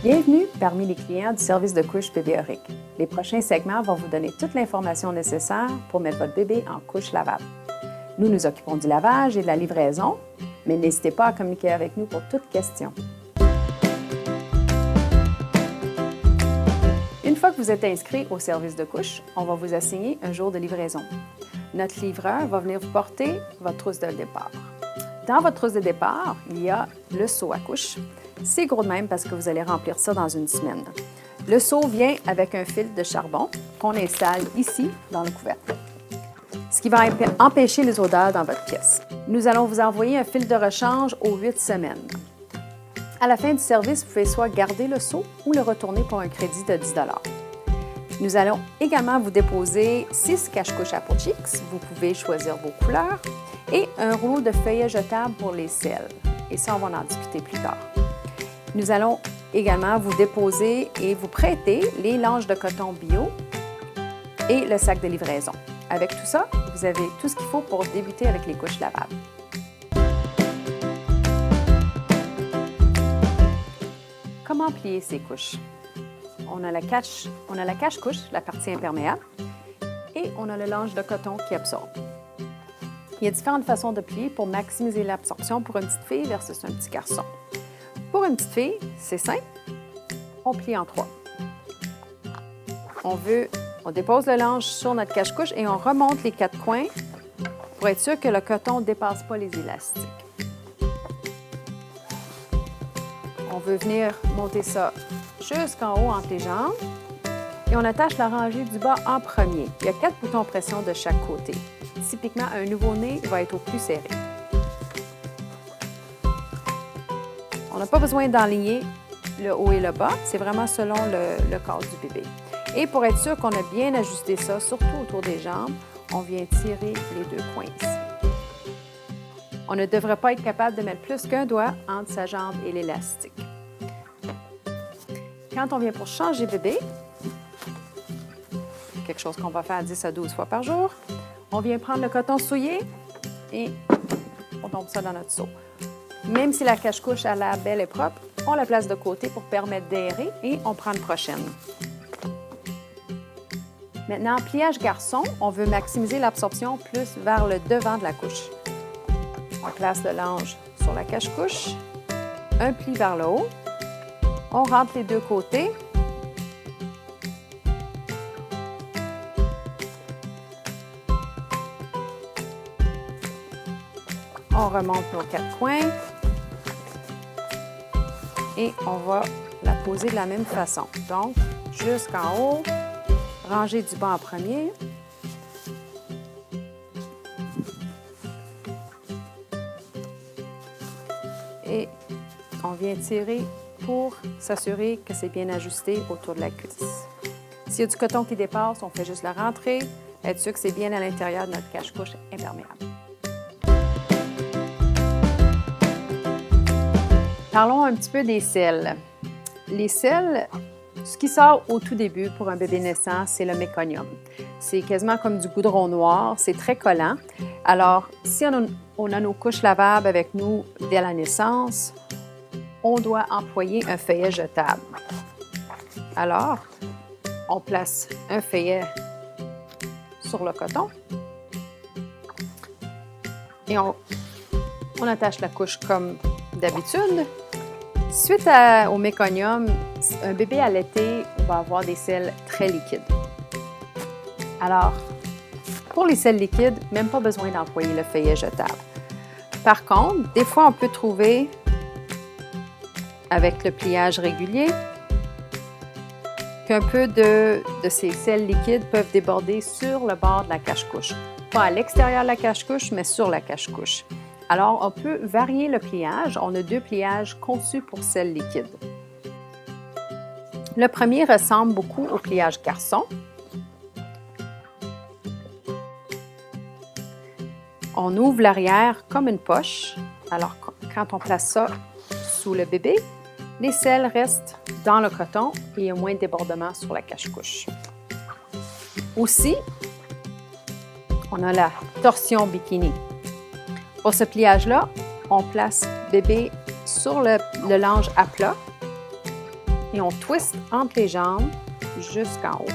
Bienvenue parmi les clients du service de couche bébé Auric. Les prochains segments vont vous donner toute l'information nécessaire pour mettre votre bébé en couche lavable. Nous nous occupons du lavage et de la livraison, mais n'hésitez pas à communiquer avec nous pour toute question. Une fois que vous êtes inscrit au service de couche, on va vous assigner un jour de livraison. Notre livreur va venir vous porter votre trousse de départ. Dans votre trousse de départ, il y a le seau à couche. C'est gros de même parce que vous allez remplir ça dans une semaine. Le seau vient avec un fil de charbon qu'on installe ici dans le couvercle, ce qui va empêcher les odeurs dans votre pièce. Nous allons vous envoyer un fil de rechange aux 8 semaines. À la fin du service, vous pouvez soit garder le seau ou le retourner pour un crédit de 10 $. Nous allons également vous déposer 6 cache-couches à Apple Cheeks. Vous pouvez choisir vos couleurs et un rouleau de feuillet jetable pour les selles. Et ça, on va en discuter plus tard. Nous allons également vous déposer et vous prêter les langes de coton bio et le sac de livraison. Avec tout ça, vous avez tout ce qu'il faut pour débuter avec les couches lavables. Comment plier ces couches? On a la cache-couche, la partie imperméable, et on a le lange de coton qui absorbe. Il y a différentes façons de plier pour maximiser l'absorption pour une petite fille versus un petit garçon. Pour une petite fille, c'est simple, on plie en 3. On dépose le lange sur notre cache-couche et on remonte les 4 coins pour être sûr que le coton ne dépasse pas les élastiques. On veut venir monter ça jusqu'en haut entre les jambes et on attache la rangée du bas en premier. Il y a 4 boutons pression de chaque côté. Typiquement, un nouveau-né va être au plus serré. On n'a pas besoin d'enligner le haut et le bas, c'est vraiment selon le corps du bébé. Et pour être sûr qu'on a bien ajusté ça, surtout autour des jambes, on vient tirer les 2 coins ici. On ne devrait pas être capable de mettre plus qu'un doigt entre sa jambe et l'élastique. Quand on vient pour changer bébé, quelque chose qu'on va faire 10 à 12 fois par jour, on vient prendre le coton souillé et on tombe ça dans notre seau. Même si la cache-couche a l'air belle et propre, on la place de côté pour permettre d'aérer et on prend une prochaine. Maintenant, en pliage garçon, on veut maximiser l'absorption plus vers le devant de la couche. On place le lange sur la cache-couche, un pli vers le haut, on rentre les 2 côtés. On remonte nos 4 coins et on va la poser de la même façon. Donc, jusqu'en haut, rangée du bas en premier. Et on vient tirer pour s'assurer que c'est bien ajusté autour de la cuisse. S'il y a du coton qui dépasse, on fait juste la rentrer, être sûr que c'est bien à l'intérieur de notre cache-couche imperméable. Parlons un petit peu des selles. Les selles, ce qui sort au tout début pour un bébé naissant, c'est le méconium. C'est quasiment comme du goudron noir, c'est très collant. Alors, si on a nos couches lavables avec nous dès la naissance, on doit employer un feuillet jetable. Alors, on place un feuillet sur le coton et on attache la couche comme d'habitude. Suite au méconium, un bébé allaité va avoir des selles très liquides. Alors, pour les selles liquides, même pas besoin d'employer le feuillet jetable. Par contre, des fois, on peut trouver, avec le pliage régulier, qu'un peu de ces selles liquides peuvent déborder sur le bord de la cache-couche. Pas à l'extérieur de la cache-couche, mais sur la cache-couche. Alors, on peut varier le pliage. On a 2 pliages conçus pour selles liquides. Le premier ressemble beaucoup au pliage garçon. On ouvre l'arrière comme une poche. Alors, quand on place ça sous le bébé, les selles restent dans le coton et il y a moins de débordement sur la cache-couche. Aussi, on a la torsion bikini. Pour ce pliage-là, on place bébé sur le lange à plat et on twist entre les jambes jusqu'en haut.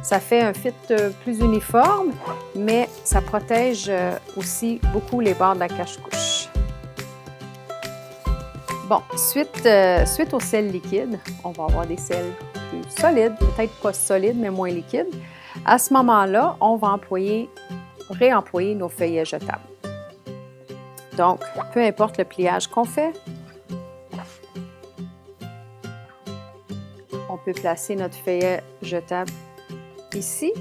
Ça fait un fit plus uniforme, mais ça protège aussi beaucoup les bords de la cache-couche. Bon, suite au sel liquide, on va avoir des sels plus solides, peut-être pas solides, mais moins liquides. À ce moment-là, on va réemployer nos feuillets jetables. Donc, peu importe le pliage qu'on fait, on peut placer notre feuillet jetable ici.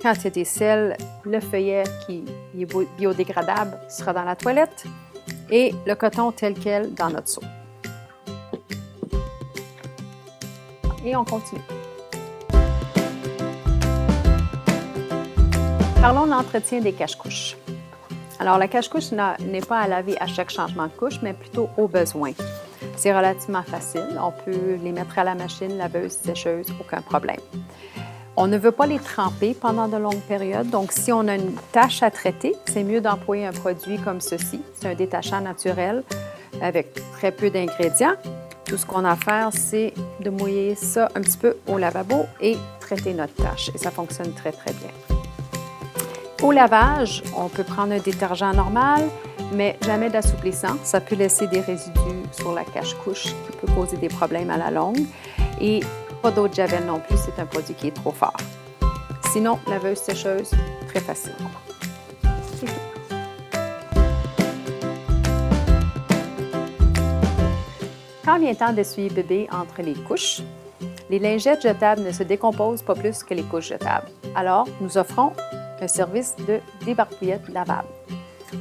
Quand il y a des sels, le feuillet qui est biodégradable sera dans la toilette et le coton tel quel dans notre seau. Et on continue. Parlons de l'entretien des cache-couches. Alors, la cache-couche n'est pas à laver à chaque changement de couche, mais plutôt au besoin. C'est relativement facile. On peut les mettre à la machine, laveuse, sécheuse, aucun problème. On ne veut pas les tremper pendant de longues périodes, donc si on a une tâche à traiter, c'est mieux d'employer un produit comme ceci. C'est un détachant naturel avec très peu d'ingrédients. Tout ce qu'on a à faire, c'est de mouiller ça un petit peu au lavabo et traiter notre tâche. Et ça fonctionne très, très bien. Au lavage, on peut prendre un détergent normal, mais jamais d'assouplissant. Ça peut laisser des résidus sur la cache-couche qui peut causer des problèmes à la longue. Et pas d'eau de javel non plus, c'est un produit qui est trop fort. Sinon, laveuse sécheuse, très facile. C'est tout. Quand vient le temps d'essuyer bébé entre les couches, les lingettes jetables ne se décomposent pas plus que les couches jetables. Alors, nous offrons un service de débarbouillette lavable.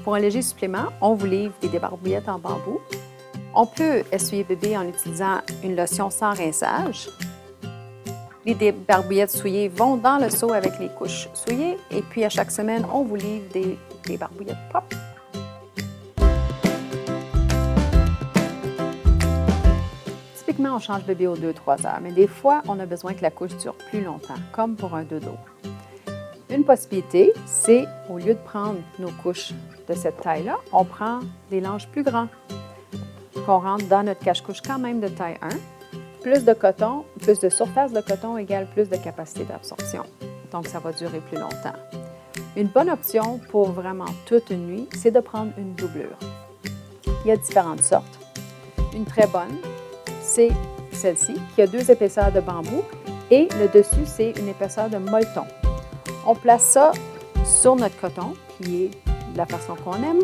Pour un léger supplément, on vous livre des débarbouillettes en bambou. On peut essuyer bébé en utilisant une lotion sans rinçage. Les débarbouillettes souillées vont dans le seau avec les couches souillées et puis à chaque semaine, on vous livre des débarbouillettes propres. Typiquement, on change bébé aux 2-3 heures, mais des fois, on a besoin que la couche dure plus longtemps, comme pour un dodo. Une possibilité, c'est au lieu de prendre nos couches de cette taille-là, on prend des langes plus grands qu'on rentre dans notre cache-couche quand même de taille 1. Plus de coton, plus de surface de coton égale plus de capacité d'absorption. Donc, ça va durer plus longtemps. Une bonne option pour vraiment toute une nuit, c'est de prendre une doublure. Il y a différentes sortes. Une très bonne, c'est celle-ci, qui a 2 épaisseurs de bambou et le dessus, c'est une épaisseur de molleton. On place ça sur notre coton, qui est de la façon qu'on aime.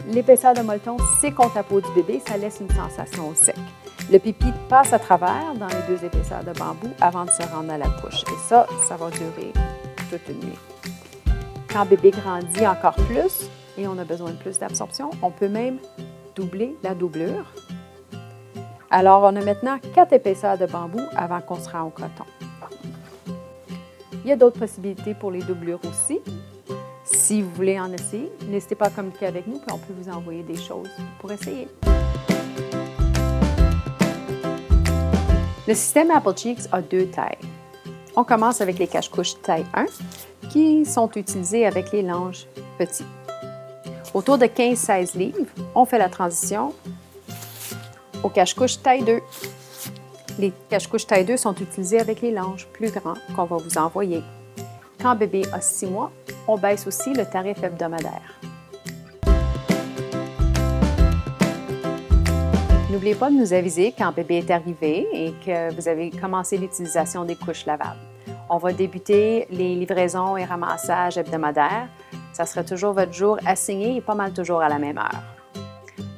L'épaisseur de molleton, c'est contre la peau du bébé, ça laisse une sensation au sec. Le pipi passe à travers dans les 2 épaisseurs de bambou avant de se rendre à la couche. Et ça va durer toute une nuit. Quand bébé grandit encore plus et on a besoin de plus d'absorption, on peut même doubler la doublure. Alors, on a maintenant 4 épaisseurs de bambou avant qu'on se rende au coton. Il y a d'autres possibilités pour les doublures aussi. Si vous voulez en essayer, n'hésitez pas à communiquer avec nous, puis on peut vous envoyer des choses pour essayer. Le système Apple Cheeks a 2 tailles. On commence avec les cache-couches taille 1 qui sont utilisées avec les langes petits. Autour de 15-16 livres, on fait la transition aux cache-couches taille 2. Les cache-couches taille 2 sont utilisées avec les langes plus grands qu'on va vous envoyer. Quand bébé a 6 mois, on baisse aussi le tarif hebdomadaire. N'oubliez pas de nous aviser quand bébé est arrivé et que vous avez commencé l'utilisation des couches lavables. On va débuter les livraisons et ramassages hebdomadaires. Ça sera toujours votre jour assigné et pas mal toujours à la même heure.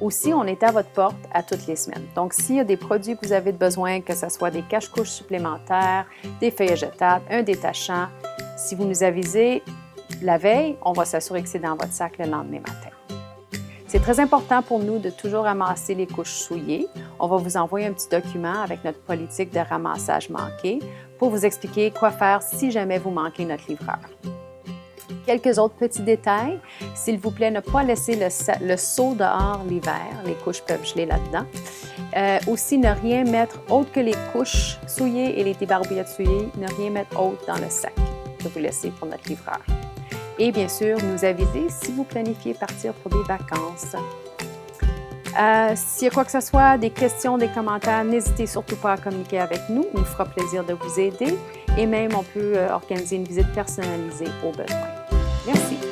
Aussi, on est à votre porte à toutes les semaines. Donc, s'il y a des produits que vous avez besoin, que ce soit des cache-couches supplémentaires, des feuilles jetables, un détachant, si vous nous avisez la veille, on va s'assurer que c'est dans votre sac le lendemain matin. C'est très important pour nous de toujours ramasser les couches souillées. On va vous envoyer un petit document avec notre politique de ramassage manqué pour vous expliquer quoi faire si jamais vous manquez notre livreur. Quelques autres petits détails. S'il vous plaît, ne pas laisser le seau dehors l'hiver. Les couches peuvent geler là-dedans. Aussi, ne rien mettre autre que les couches souillées et les débarbouillettes souillées. Ne rien mettre autre dans le sac que vous laissez pour notre livreur. Et bien sûr, nous aviser si vous planifiez partir pour des vacances. S'il y a quoi que ce soit, des questions, des commentaires, n'hésitez surtout pas à communiquer avec nous. Il nous fera plaisir de vous aider et même on peut organiser une visite personnalisée au besoin. Merci.